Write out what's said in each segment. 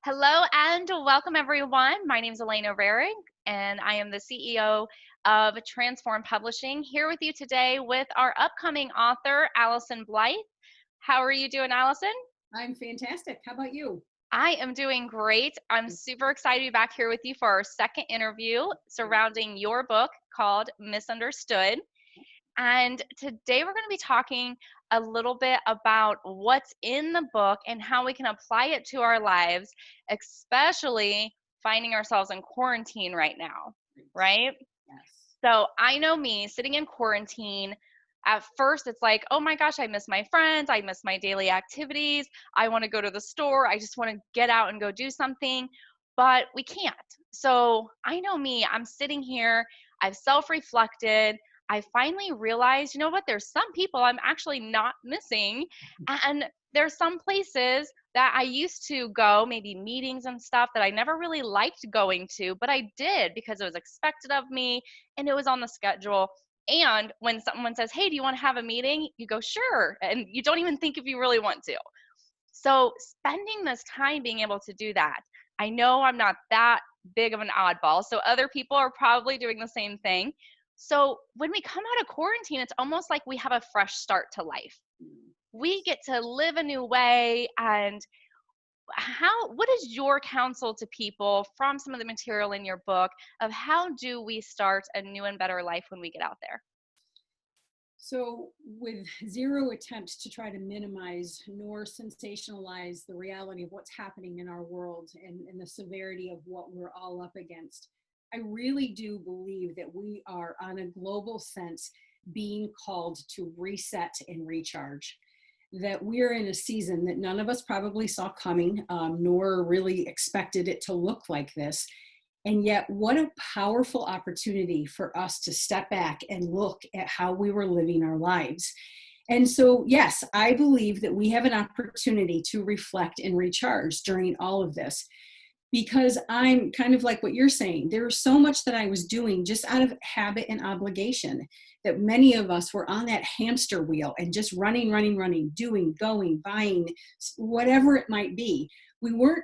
Hello and welcome, everyone. My name is Elena Raring, and I am the CEO of Transform Publishing, here with you today with our upcoming author, Allyson Blythe. How are you doing, Allyson? I'm fantastic. How about you? I am doing great. I'm super excited to be back here with you for our second interview surrounding your book called Misunderstood. And today we're going to be talking a little bit about what's in the book and how we can apply it to our lives, especially finding ourselves in quarantine right now, Great. right? Yes. So I know me sitting in quarantine. At first, it's like, oh my gosh, I miss my friends. I miss my daily activities. I want to go to the store. I just want to get out and go do something, but we can't. So I know me, I'm sitting here. I've self reflected. I finally realized, you know what? There's some people I'm actually not missing. And there's some places that I used to go, maybe meetings and stuff that I never really liked going to, but I did because it was expected of me and it was on the schedule. And when someone says, hey, do you want to have a meeting? You go, sure. And you don't even think if you really want to. So spending this time being able to do that, I know I'm not that big of an oddball. So other people are probably doing the same thing. So when we come out of quarantine, it's almost like we have a fresh start to life. We Yes. get to live a new way. And what is your counsel to people from some of the material in your book of how do we start a new and better life when we get out there? So, with zero attempts to try to minimize nor sensationalize the reality of what's happening in our world and the severity of what we're all up against, I really do believe that we are, on a global sense, being called to reset and recharge. That we're in a season that none of us probably saw coming, nor really expected it to look like this. And yet, what a powerful opportunity for us to step back and look at how we were living our lives. And so, yes, I believe that we have an opportunity to reflect and recharge during all of this because I'm kind of like what you're saying. There was so much that I was doing just out of habit and obligation that many of us were on that hamster wheel and just running, running, running, doing, going, buying, whatever it might be.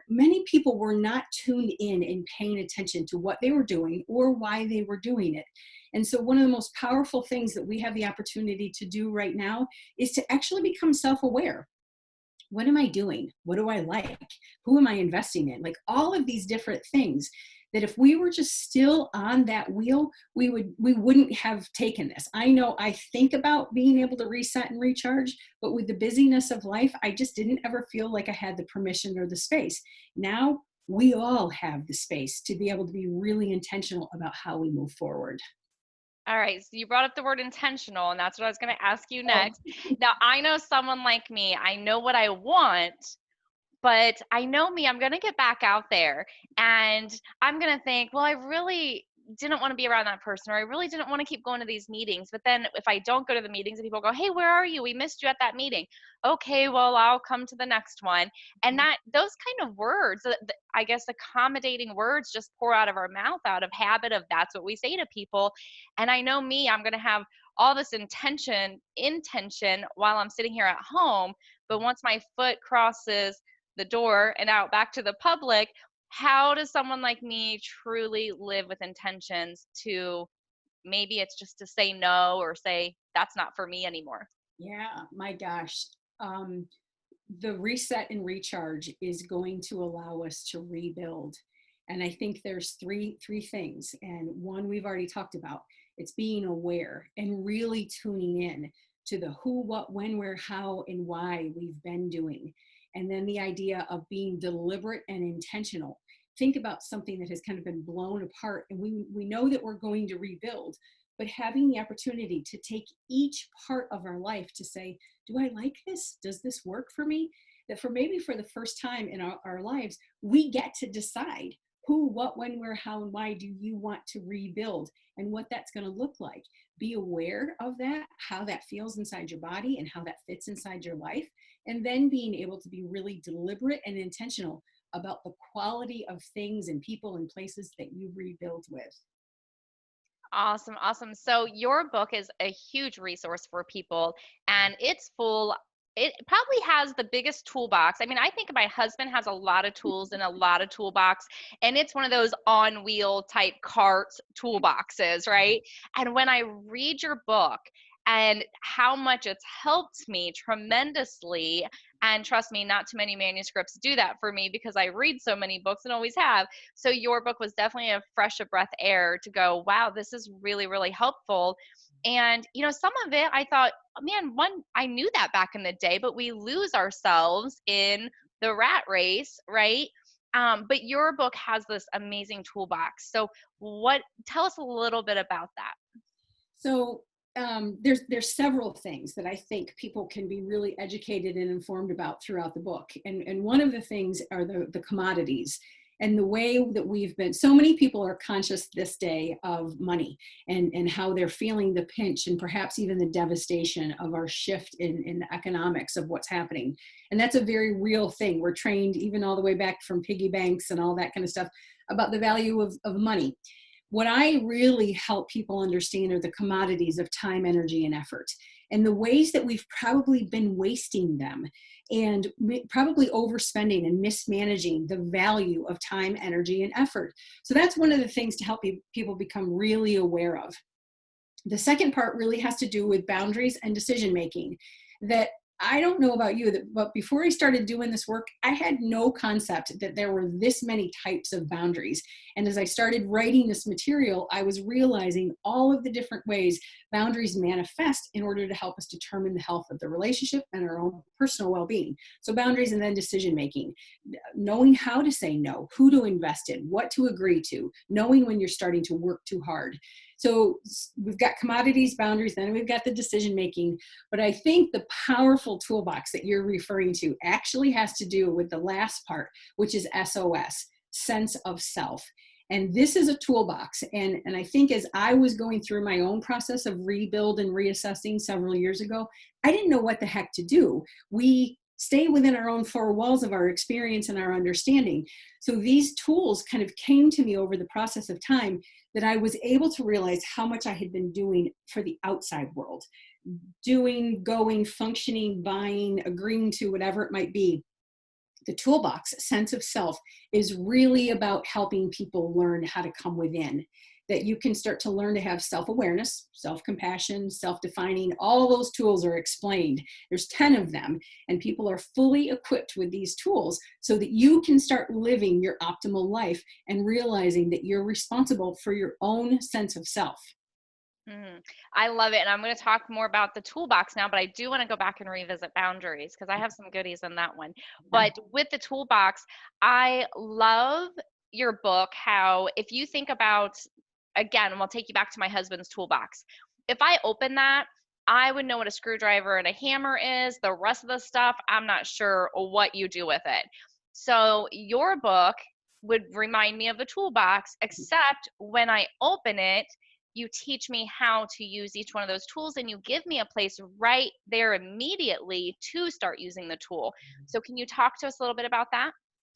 Many people were not tuned in and paying attention to what they were doing or why they were doing it. And so, one of the most powerful things that we have the opportunity to do right now is to actually become self aware. What am I doing? What do I like? Who am I investing in? Like all of these different things that if we were just still on that wheel, we wouldn't have taken this. I know I think about being able to reset and recharge, but with the busyness of life, I just didn't ever feel like I had the permission or the space. Now we all have the space to be able to be really intentional about how we move forward. All right, so you brought up the word intentional, and that's what I was going to ask you Oh, next. Now, I know someone like me, I know what I want, but I know me, I'm going to get back out there and I'm going to think, well, I really didn't want to be around that person, or I really didn't want to keep going to these meetings. But then if I don't go to the meetings and people go, hey, where are you? We missed you at that meeting. Okay, well, I'll come to the next one. And that those kind of words, I guess accommodating words just pour out of our mouth out of habit of that's what we say to people. And I know me, I'm going to have all this intention while I'm sitting here at home. But once my foot crosses the door and out back to the public, how does someone like me truly live with intentions to maybe it's just to say no or say that's not for me anymore? yeah, my gosh. Um, the reset and recharge is going to allow us to rebuild. And I think there's three things. And one we've already talked about. It's being aware and really tuning in to the who, what, when, where, how, and why we've been doing. And then the idea of being deliberate and intentional. Think about something that has kind of been blown apart, and we know that we're going to rebuild, but having the opportunity to take each part of our life to say, do I like this? Does this work for me? That for maybe for the first time in our lives, we get to decide who, what, when, where, how, and why do you want to rebuild and what that's going to look like. Be aware of that, how that feels inside your body and how that fits inside your life. And then being able to be really deliberate and intentional about the quality of things and people and places that you rebuild with. Awesome, awesome. So your book is a huge resource for people and it's full. it probably has the biggest toolbox. I mean, I think my husband has a lot of tools and a lot of toolbox, and it's one of those on wheel type cart toolboxes, right? And when I read your book and how much it's helped me tremendously, and trust me, not too many manuscripts do that for me because I read so many books and always have. So your book was definitely a fresh of breath air to go, wow, this is really, really helpful. And, some of it I thought, man, I knew that back in the day, but we lose ourselves in the rat race, right? But your book has this amazing toolbox. So tell us a little bit about that. So there's several things that I think people can be really educated and informed about throughout the book. And one of the things are the commodities and the way that we've been, so many people are conscious this day of money and how they're feeling the pinch and perhaps even the devastation of our shift in the economics of what's happening. And that's a very real thing. We're trained even all the way back from piggy banks and all that kind of stuff about the value of money. What I really help people understand are the commodities of time, energy, and effort, and the ways that we've probably been wasting them and probably overspending and mismanaging the value of time, energy, and effort. So that's one of the things to help people become really aware of. The second part really has to do with boundaries and decision making. That I don't know about you, but before I started doing this work, I had no concept that there were this many types of boundaries. And as I started writing this material, I was realizing all of the different ways boundaries manifest in order to help us determine the health of the relationship and our own personal well-being. So boundaries and then decision making, knowing how to say no, who to invest in, what to agree to, knowing when you're starting to work too hard. So we've got commodities, boundaries, then we've got the decision making. But I think the powerful toolbox that you're referring to actually has to do with the last part, which is SOS, sense of self. And this is a toolbox. And I think as I was going through my own process of rebuild and reassessing several years ago, I didn't know what the heck to do. We stay within our own four walls of our experience and our understanding. So these tools kind of came to me over the process of time that I was able to realize how much I had been doing for the outside world, doing, going, functioning, buying, agreeing to whatever it might be. The toolbox, sense of self, is really about helping people learn how to come within. That you can start to learn to have self-awareness, self-compassion, self-defining. All those tools are explained. There's 10 of them, and people are fully equipped with these tools so that you can start living your optimal life and realizing that you're responsible for your own sense of self. Mhm. I love it. And I'm going to talk more about the toolbox now, but I do want to go back and revisit boundaries because I have some goodies in that one. Yeah. But with the toolbox, I love your book. How, if you think about, again, and we'll take you back to my husband's toolbox. If I open that, I would know what a screwdriver and a hammer is. The rest of the stuff, I'm not sure what you do with it. So your book would remind me of the toolbox, except when I open it, you teach me how to use each one of those tools and you give me a place right there immediately to start using the tool. So can you talk to us a little bit about that?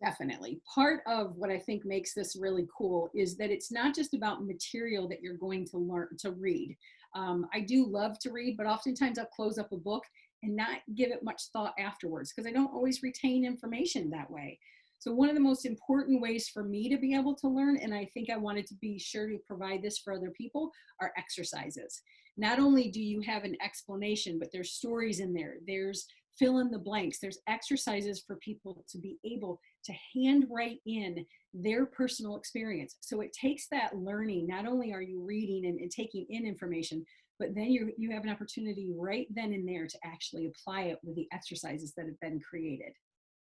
Definitely. Part of what I think makes this really cool is that it's not just about material that you're going to learn to read. I do love to read, but oftentimes I'll close up a book and not give it much thought afterwards because I don't always retain information that way. So one of the most important ways for me to be able to learn, and I think I wanted to be sure to provide this for other people, are exercises. Not only do you have an explanation, but there's stories in there. There's fill in the blanks. There's exercises for people to be able to handwrite in their personal experience. So it takes that learning. Not only are you reading and taking in information, but then you have an opportunity right then and there to actually apply it with the exercises that have been created.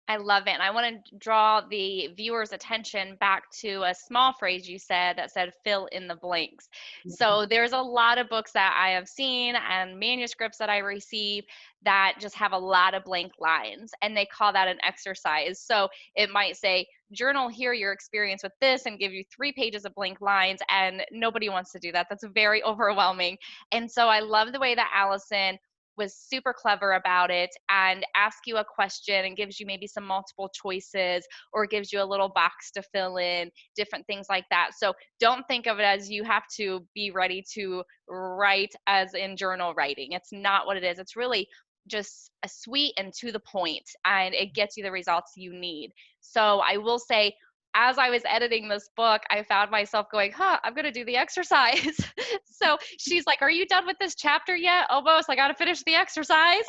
I love it. And I want to draw the viewer's attention back to a small phrase you said that said fill in the blanks. So there's a lot of books that I have seen and manuscripts that I receive that just have a lot of blank lines and they call that an exercise. So it might say, journal here your experience with this and give you 3 pages of blank lines. And nobody wants to do that. That's very overwhelming. And so I love the way that Allyson was super clever about it and ask you a question and gives you maybe some multiple choices or gives you a little box to fill in, different things like that. So don't think of it as you have to be ready to write as in journal writing. It's not what it is. It's really just sweet and to the point, and it gets you the results you need. So I will say, as I was editing this book, I found myself going, I'm going to do the exercise. So she's like, are you done with this chapter yet? Almost. I got to finish the exercise.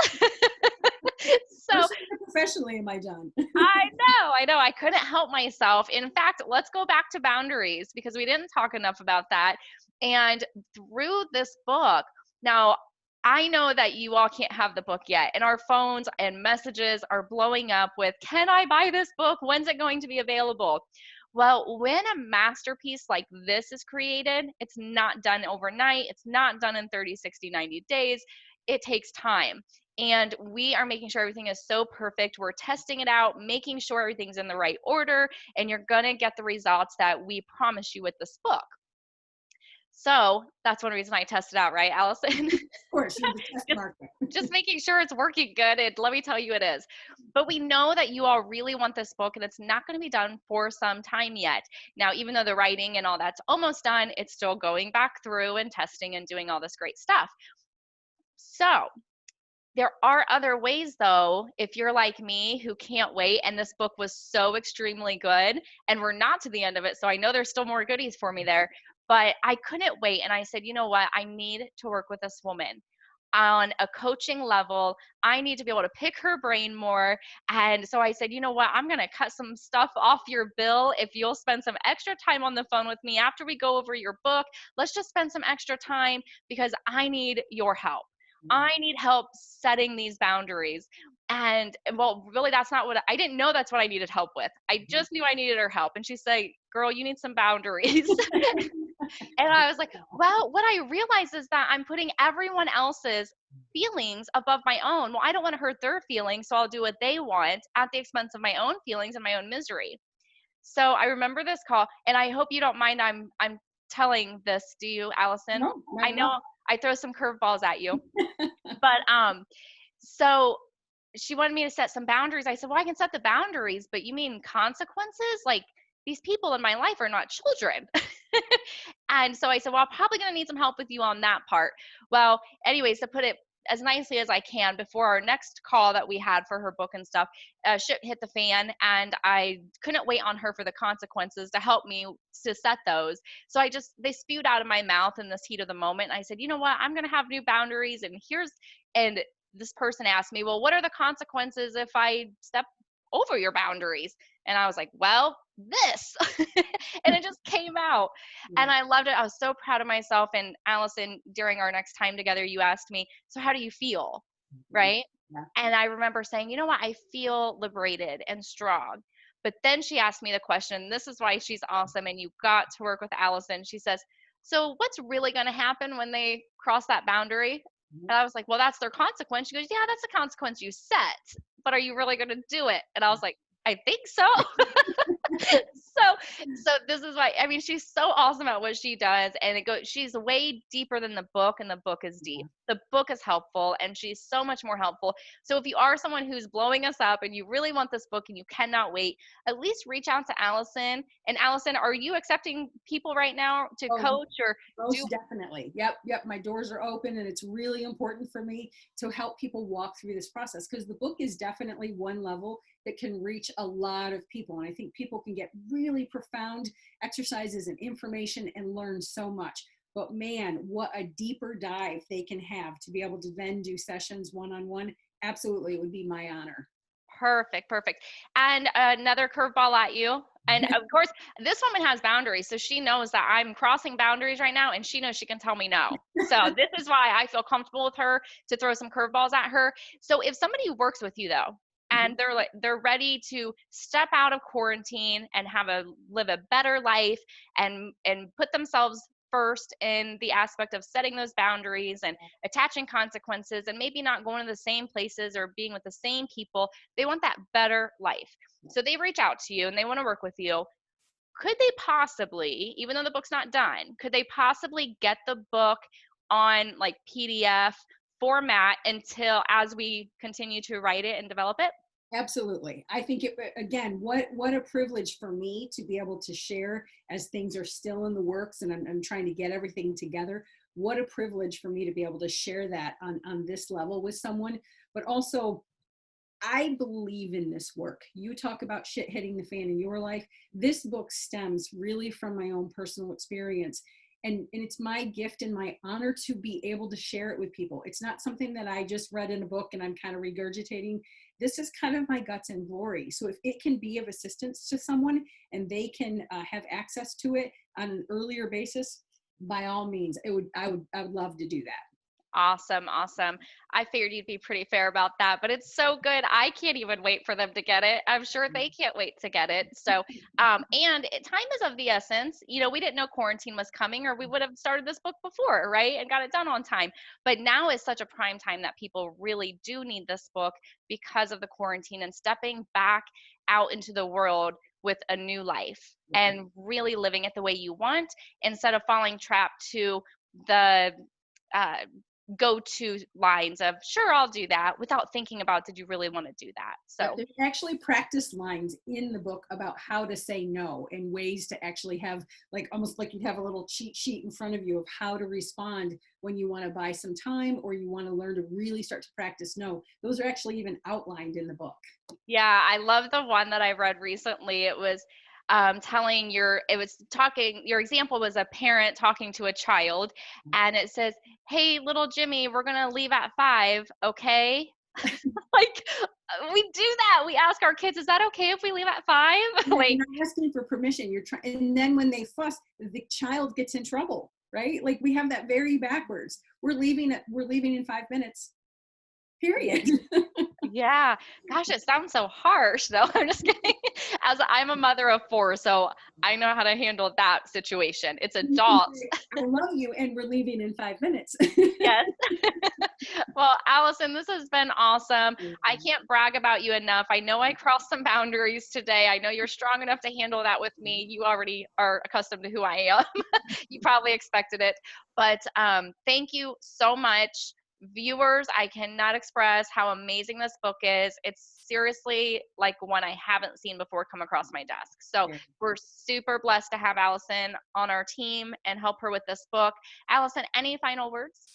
So Personally and professionally, am I done? I know. I couldn't help myself. In fact, let's go back to boundaries because we didn't talk enough about that. And through this book, now I know that you all can't have the book yet, and our phones and messages are blowing up with, can I buy this book? When's it going to be available? Well, when a masterpiece like this is created, it's not done overnight. It's not done in 30, 60, 90 days. It takes time. And we are making sure everything is so perfect. We're testing it out, making sure everything's in the right order, and you're going to get the results that we promise you with this book. So that's one reason I tested out, right, Allyson? Of course, you're the test market. Just making sure it's working good. And let me tell you, it is. But we know that you all really want this book, and it's not going to be done for some time yet. Now, even though the writing and all that's almost done, it's still going back through and testing and doing all this great stuff. So there are other ways, though, if you're like me who can't wait, and this book was so extremely good, and we're not to the end of it, so I know there's still more goodies for me there, but I couldn't wait, and I said, you know what? I need to work with this woman on a coaching level. I need to be able to pick her brain more. And so I said, you know what? I'm going to cut some stuff off your bill if you'll spend some extra time on the phone with me after we go over your book. Let's just spend some extra time because I need your help. I need help setting these boundaries. And well, really, that's not what I didn't know that's what I needed help with. I just knew I needed her help. And she said, girl, you need some boundaries. And I was like, well, what I realized is that I'm putting everyone else's feelings above my own. Well, I don't want to hurt their feelings, so I'll do what they want at the expense of my own feelings and my own misery. So I remember this call, and I hope you don't mind I'm telling this, do you, Allyson? No, I know I throw some curveballs at you. But so she wanted me to set some boundaries. I said, well, I can set the boundaries, but you mean consequences? Like, these people in my life are not children. And so I said, well, I'm probably going to need some help with you on that part. Well, anyways, to put it as nicely as I can, before our next call that we had for her book and stuff, shit hit the fan, and I couldn't wait on her for the consequences to help me to set those. So they spewed out of my mouth in this heat of the moment. And I said, you know what, I'm going to have new boundaries. And this person asked me, well, what are the consequences if I step over your boundaries? And I was like, well, this. And it just came out. And I loved it. I was so proud of myself. And Allyson, during our next time together, you asked me, so how do you feel? Right? Yeah. And I remember saying, you know what? I feel liberated and strong. But then she asked me the question, this is why she's awesome, and you got to work with Allyson. She says, so what's really going to happen when they cross that boundary? And I was like, well, that's their consequence. She goes, yeah, that's the consequence you set. But are you really going to do it? And I was like, I think so. So this is why, I mean, she's so awesome at what she does, and she's way deeper than the book, and the book is deep. The book is helpful, and she's so much more helpful. So if you are someone who's blowing us up and you really want this book and you cannot wait, at least reach out to Allyson. And Allyson, are you accepting people right now to coach or most definitely? Yep. My doors are open, and it's really important for me to help people walk through this process, because the book is definitely one level that can reach a lot of people. And I think people can get really profound exercises and information and learn so much. But man, what a deeper dive they can have to be able to then do sessions one-on-one. Absolutely, it would be my honor. Perfect. And another curveball at you. And of course, this woman has boundaries. So she knows that I'm crossing boundaries right now, and she knows she can tell me no. So this is why I feel comfortable with her to throw some curveballs at her. So if somebody works with you, though, and they're ready to step out of quarantine and live a better life and put themselves first in the aspect of setting those boundaries and attaching consequences, and maybe not going to the same places or being with the same people, they want that better life. So they reach out to you and they want to work with you. Could they possibly, even though the book's not done, could they possibly get the book on like PDF format until as we continue to write it and develop it? Absolutely. I think again, what a privilege for me to be able to share as things are still in the works, and I'm trying to get everything together. What a privilege for me to be able to share that on this level with someone but also I believe in this work. You talk about shit hitting the fan in your life. This book stems really from my own personal experience. And it's my gift and my honor to be able to share it with people. It's not something that I just read in a book and I'm kind of regurgitating. This is kind of my guts and glory. So if it can be of assistance to someone and they can have access to it on an earlier basis, by all means, I would love to do that. Awesome, awesome. I figured you'd be pretty fair about that, but it's so good. I can't even wait for them to get it. I'm sure they can't wait to get it. So, time is of the essence. You know, we didn't know quarantine was coming, or we would have started this book before, right? And got it done on time. But now is such a prime time that people really do need this book because of the quarantine and stepping back out into the world with a new life and really living it the way you want instead of falling trapped to the uh, go-to lines of sure I'll do that without thinking about did you really want to do that. So There's actually practice lines in the book about how to say no and ways to actually have, like, almost like you'd have a little cheat sheet in front of you of how to respond when you want to buy some time or you want to learn to really start to practice no. Those are actually even outlined in the book. yeah, I love the one that I read recently. It was telling it was talking, your example was a parent talking to a child, and it says, hey, little Jimmy, we're going to leave at 5, okay? Like, we do that. We ask our kids, is that okay if we leave at 5? Yeah, Like, you're not asking for permission. You're trying, and then when they fuss, the child gets in trouble, right? Like we have that very backwards. We're leaving in 5 minutes. Period. yeah, gosh, it sounds so harsh though. I'm just kidding. As I'm a mother of 4, so I know how to handle that situation. It's You can adults. say, I love you, and we're leaving in 5 minutes. Yes. Well, Allyson, this has been awesome. I can't brag about you enough. I know I crossed some boundaries today. I know you're strong enough to handle that with me. You already are accustomed to who I am. You probably expected it. But thank you so much. Viewers, I cannot express how amazing this book is. It's seriously like one I haven't seen before come across my desk. So Yeah. we're super blessed to have Allyson on our team and help her with this book. Allyson, any final words?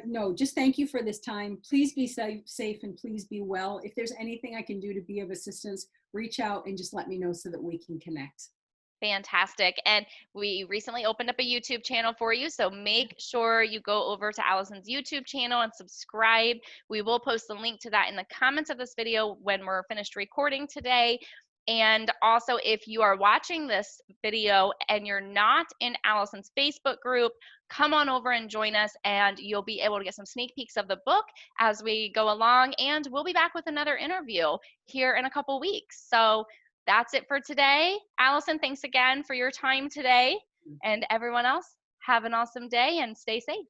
No, just thank you for this time. Please be safe and please be well. If there's anything I can do to be of assistance, reach out and just let me know so that we can connect. Fantastic. And we recently opened up a YouTube channel for you. So make sure you go over to Allyson's YouTube channel and subscribe. We will post the link to that in the comments of this video when we're finished recording today. And also, if you are watching this video and you're not in Allyson's Facebook group, come on over and join us, and you'll be able to get some sneak peeks of the book as we go along. And we'll be back with another interview here in a couple weeks. So that's it for today. Allyson, thanks again for your time today. And everyone else, have an awesome day and stay safe.